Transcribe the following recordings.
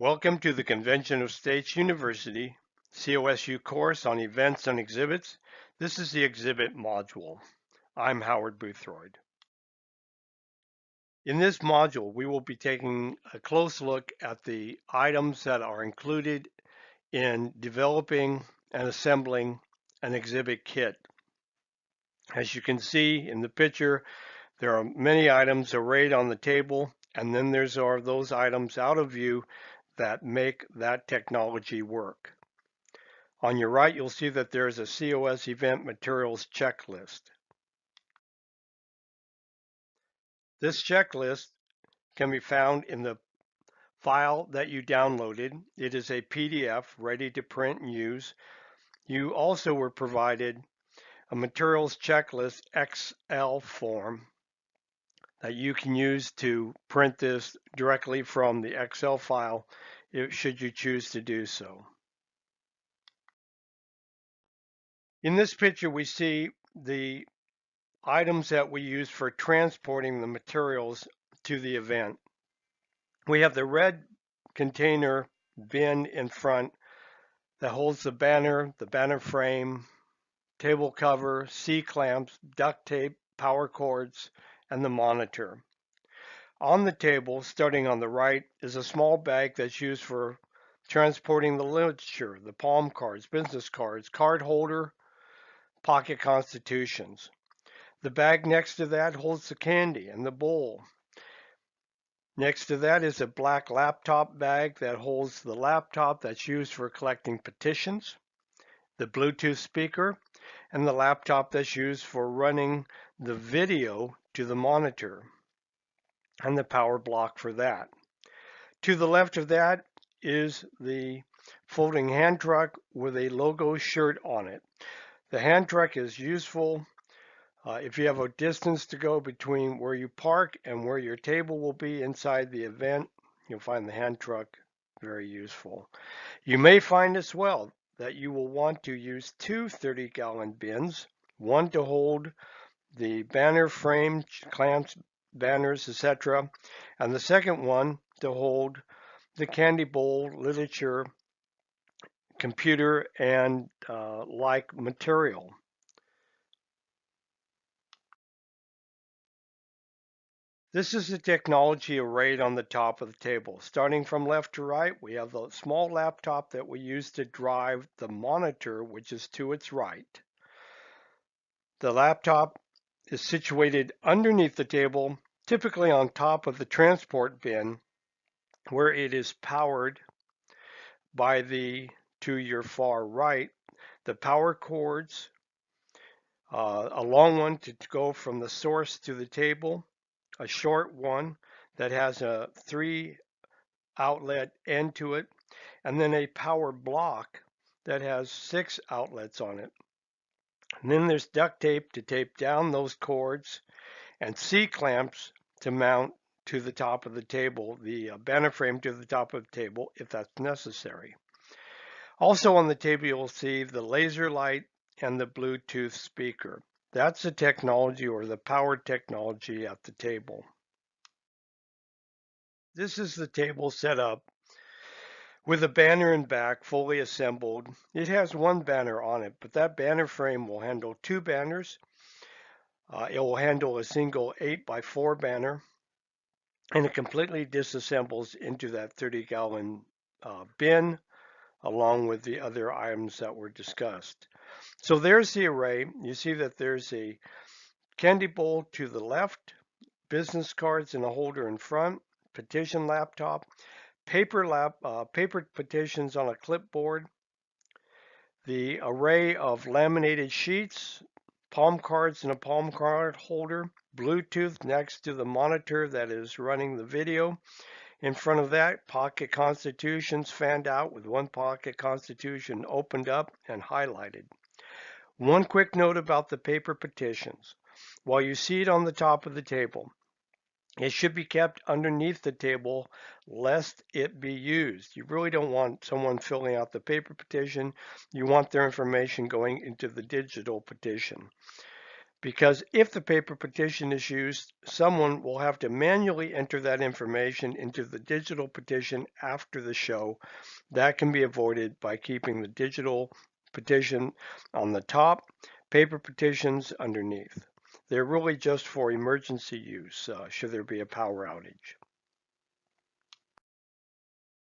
Welcome to the Convention of States University COSU course on events and exhibits. This is the exhibit module. I'm Howard Boothroyd. In this module, we will be taking a close look at the items that are included in developing and assembling an exhibit kit. As you can see in the picture, there are many items arrayed on the table, and then there are those items out of view that make that technology work. On your right, you'll see that there is a COS event materials checklist. This checklist can be found in the file that you downloaded. It is a PDF ready to print and use. You also were provided a materials checklist XL form that you can use to print this directly from the Excel file should you choose to do so. In this picture, we see the items that we use for transporting the materials to the event. We have the red container bin in front that holds the banner frame, table cover, C-clamps, duct tape, power cords, and the monitor. On the table, starting on the right, is a small bag that's used for transporting the literature, the palm cards, business cards, card holder, pocket constitutions. The bag next to that holds the candy and the bowl. Next to that is a black laptop bag that holds the laptop that's used for collecting petitions, the Bluetooth speaker, and the laptop that's used for running the video to the monitor, and the power block for that. To the left of that is the folding hand truck with a logo shirt on it. The hand truck is useful if you have a distance to go between where you park and where your table will be inside the event. You'll find the hand truck very useful. You may find as well that you will want to use two 30-gallon bins, one to hold the banner frame, clamps, banners, etc., and the second one to hold the candy bowl, literature, computer, and like material. This is the technology arrayed on the top of the table. Starting from left to right, we have the small laptop that we use to drive the monitor, which is to its right. The laptop is situated underneath the table, typically on top of the transport bin, where it is powered by to your far right, the power cords, a long one to go from the source to the table, a short one that has a 3 outlet end to it, and then a power block that has 6 outlets on it. And then there's duct tape to tape down those cords, and C-clamps to mount to the top of the table, the banner frame to the top of the table if that's necessary. Also on the table you'll see the laser light and the Bluetooth speaker. That's the technology or the power technology at the table. This is the table set up with a banner in back fully assembled. It has one banner on it, but that banner frame will handle 2 banners. It will handle a single 8x4 banner, and it completely disassembles into that 30-gallon bin along with the other items that were discussed. So there's the array. You see that there's a candy bowl to the left, business cards in a holder in front, petition laptop, paper petitions on a clipboard, the array of laminated sheets, palm cards in a palm card holder, Bluetooth next to the monitor that is running the video. In front of that, pocket constitutions fanned out with one pocket constitution opened up and highlighted. One quick note about the paper petitions. While you see it on the top of the table, it should be kept underneath the table lest it be used. You really don't want someone filling out the paper petition. You want their information going into the digital petition. because if the paper petition is used, someone will have to manually enter that information into the digital petition after the show. That can be avoided by keeping the digital petition on the top, paper petitions underneath. They're really just for emergency use should there be a power outage.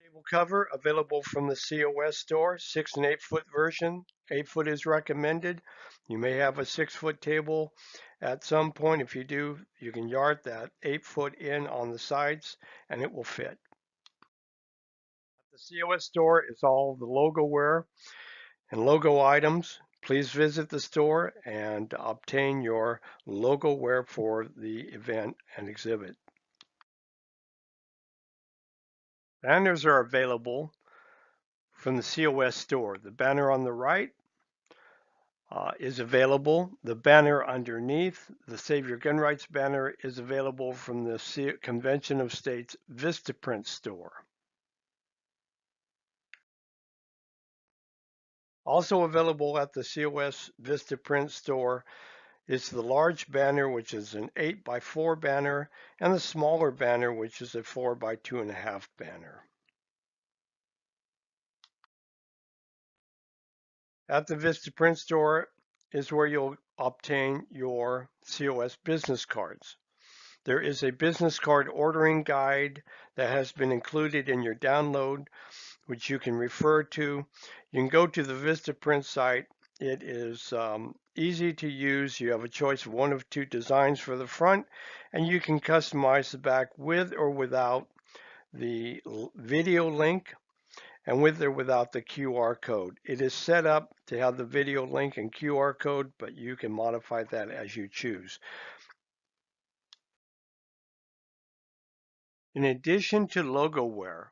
Table cover available from the COS store, 6 and 8-foot version. 8-foot is recommended. You may have a 6-foot table at some point. If you do, you can yard that 8-foot in on the sides and it will fit. The COS store is all the logo wear and logo items. Please visit the store and obtain your logo wear for the event and exhibit. Banners are available from the COS store. The banner on the right is available. The banner underneath, the Save Your Gun Rights banner, is available from the Convention of States Vistaprint store. Also available at the COS Vistaprint store is the large banner, which is an 8x4 banner, and the smaller banner, which is a 4x2.5 banner. At the Vistaprint store is where you'll obtain your COS business cards. There is a business card ordering guide that has been included in your download, which you can refer to. You can go to the Vistaprint site. It is easy to use. You have a choice of one of two designs for the front, and you can customize the back with or without the video link and with or without the QR code. It is set up to have the video link and QR code, but you can modify that as you choose. In addition to logo wear,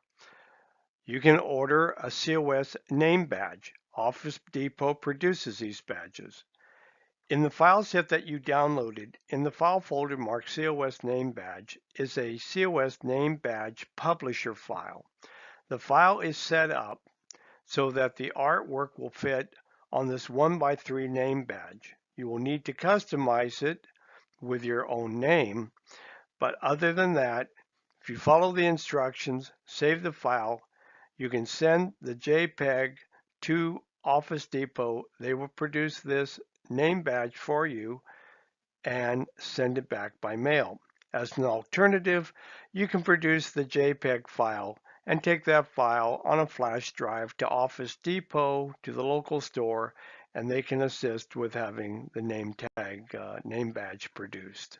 you can order a COS name badge. Office Depot produces these badges. In the file set that you downloaded, in the file folder marked COS name badge is a COS name badge publisher file. The file is set up so that the artwork will fit on this 1x3 name badge. You will need to customize it with your own name, but other than that, if you follow the instructions, save the file, you can send the JPEG to Office Depot. They will produce this name badge for you and send it back by mail. As an alternative, you can produce the JPEG file and take that file on a flash drive to Office Depot, to the local store, and they can assist with having the name tag, name badge produced.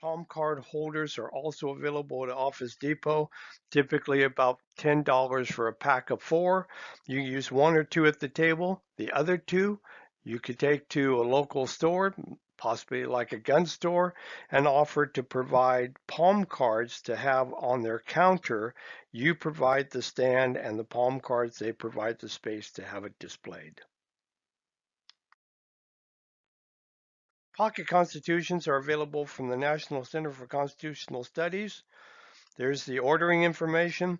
Palm card holders are also available at Office Depot, typically about $10 for a pack of 4. You use 1 or 2 at the table. The other 2 you could take to a local store, possibly like a gun store, and offer to provide palm cards to have on their counter. You provide the stand and the palm cards, they provide the space to have it displayed. Pocket constitutions are available from the National Center for Constitutional Studies. There's the ordering information.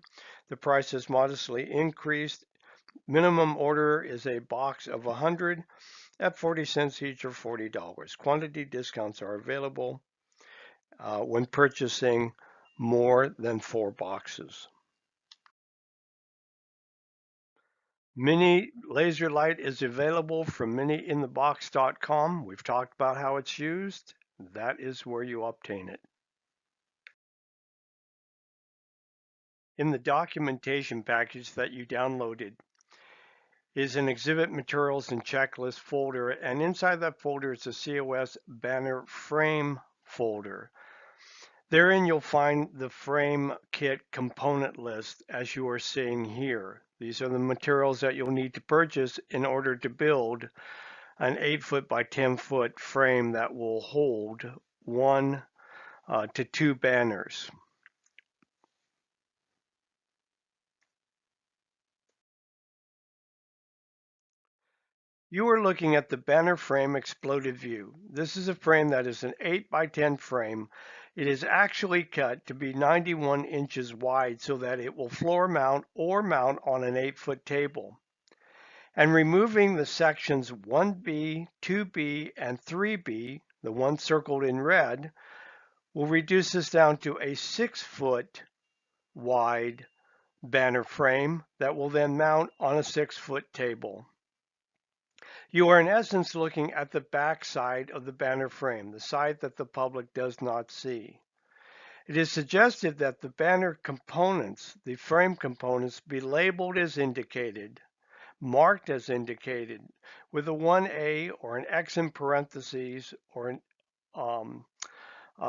The price has modestly increased. Minimum order is a box of 100 at 40 cents each or $40. Quantity discounts are available when purchasing more than 4 boxes. Mini laser light is available from miniinthebox.com. We've talked about how it's used. That is where you obtain it. In the documentation package that you downloaded is an exhibit materials and checklist folder, and inside that folder is a COS banner frame folder. Therein you'll find the frame kit component list as you are seeing here. These are the materials that you'll need to purchase in order to build an 8-foot by 10-foot frame that will hold 1 to 2 banners. You are looking at the banner frame exploded view. This is a frame that is an 8 by 10 frame. It is actually cut to be 91 inches wide so that it will floor mount or mount on an 8-foot table. And removing the sections 1B, 2B, and 3B, the one circled in red, will reduce this down to a 6-foot wide banner frame that will then mount on a 6-foot table. You are in essence looking at the back side of the banner frame, the side that the public does not see. It is suggested that the banner components, the frame components, be labeled as indicated, marked as indicated, with a 1A or an X in parentheses, or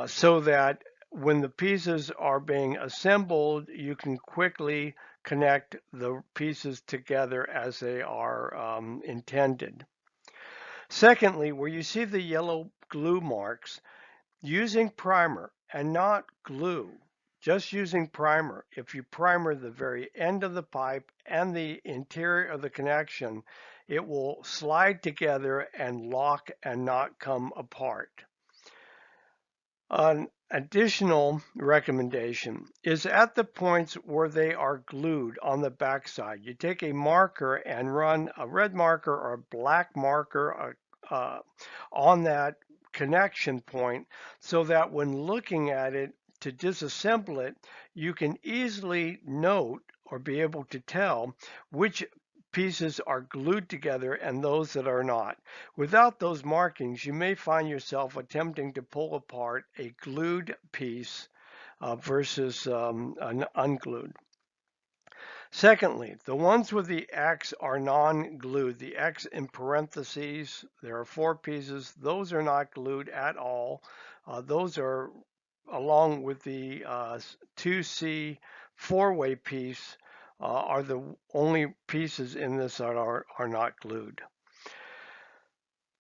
so that when the pieces are being assembled, you can quickly connect the pieces together as they are intended. Secondly, where you see the yellow glue marks, using primer and not glue, just using primer. If you primer the very end of the pipe and the interior of the connection, it will slide together and lock and not come apart. An additional recommendation is at the points where they are glued on the backside. You take a marker and run a red marker or a black marker on that connection point so that when looking at it to disassemble it, you can easily note or be able to tell which pieces are glued together and those that are not. Without those markings, you may find yourself attempting to pull apart a glued piece versus an unglued. Secondly, the ones with the X are non-glued. The X in parentheses, there are 4 pieces. Those are not glued at all. Those are, along with the 2C 4-way piece, are the only pieces in this that are not glued.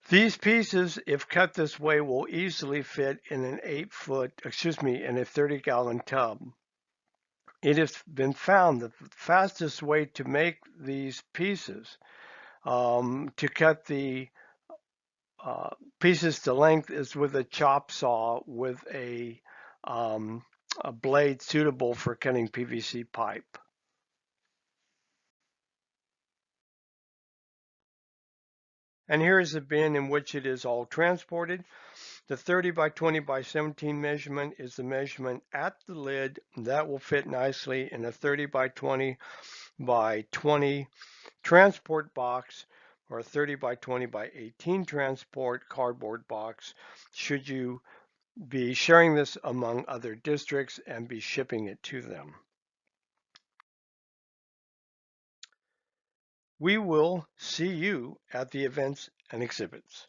These pieces, if cut this way, will easily fit in an in a 30-gallon tub. It has been found that the fastest way to make these pieces, to cut the pieces to length, is with a chop saw with a blade suitable for cutting PVC pipe. And here is the bin in which it is all transported. The 30 by 20 by 17 measurement is the measurement at the lid. That will fit nicely in a 30 by 20 by 20 transport box or a 30 by 20 by 18 transport cardboard box, should you be sharing this among other districts and be shipping it to them. We will see you at the events and exhibits.